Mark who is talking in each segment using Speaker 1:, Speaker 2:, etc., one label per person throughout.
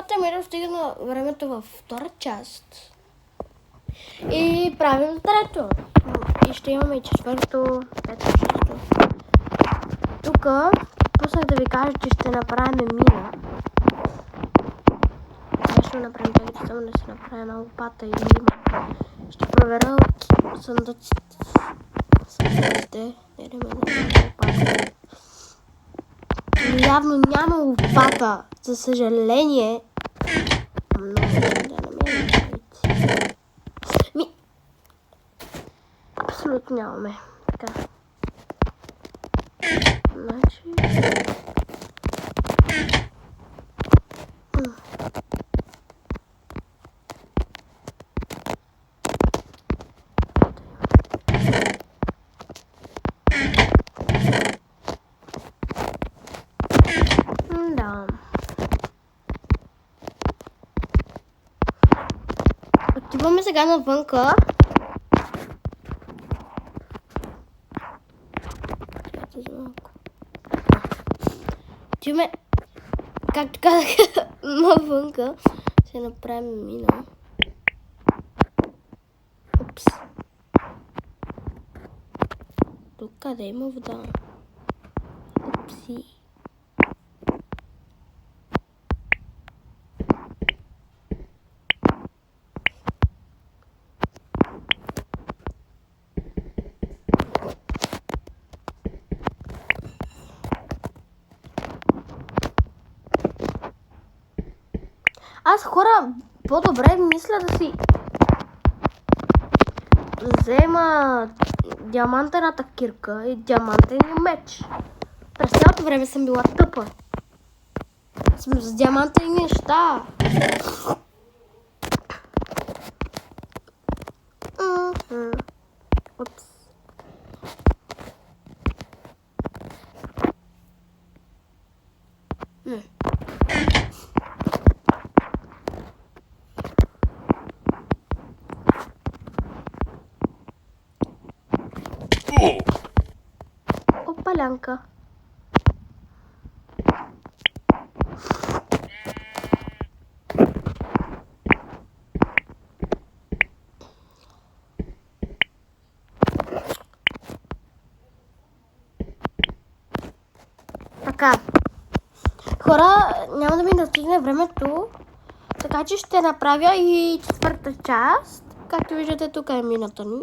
Speaker 1: Хората ми достигна времето във втора част. И правим трето. И ще имаме и четвърто, пето, шесто. Тук пуснах да ви кажа, че ще направим мина. Сега ще направим тъй, само да си направя една лопата и има. Ще проверя от съндъците. Не да ме лопата. Явно няма лопата, за съжаление. Много да намерим. Абсолютно нямаме. Така. Значи... Да. Отиваме сега навънка. Отиваме, както казах, навънка. Ще направим мина. Упс. Тук къде има вода? Упси. Аз хора, по-добре мисля да си взема диамантената кирка и диамантения меч. През цялото време съм била тъпа. С диамантени неща. Упс. Опалянка. Така. Хора, няма да ми достигне времето, така че ще направя и четвърта част. Както виждате, тук е мината ни.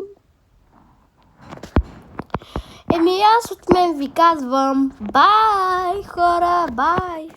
Speaker 1: Еми аз от мен ви казвам бай, хора, бай!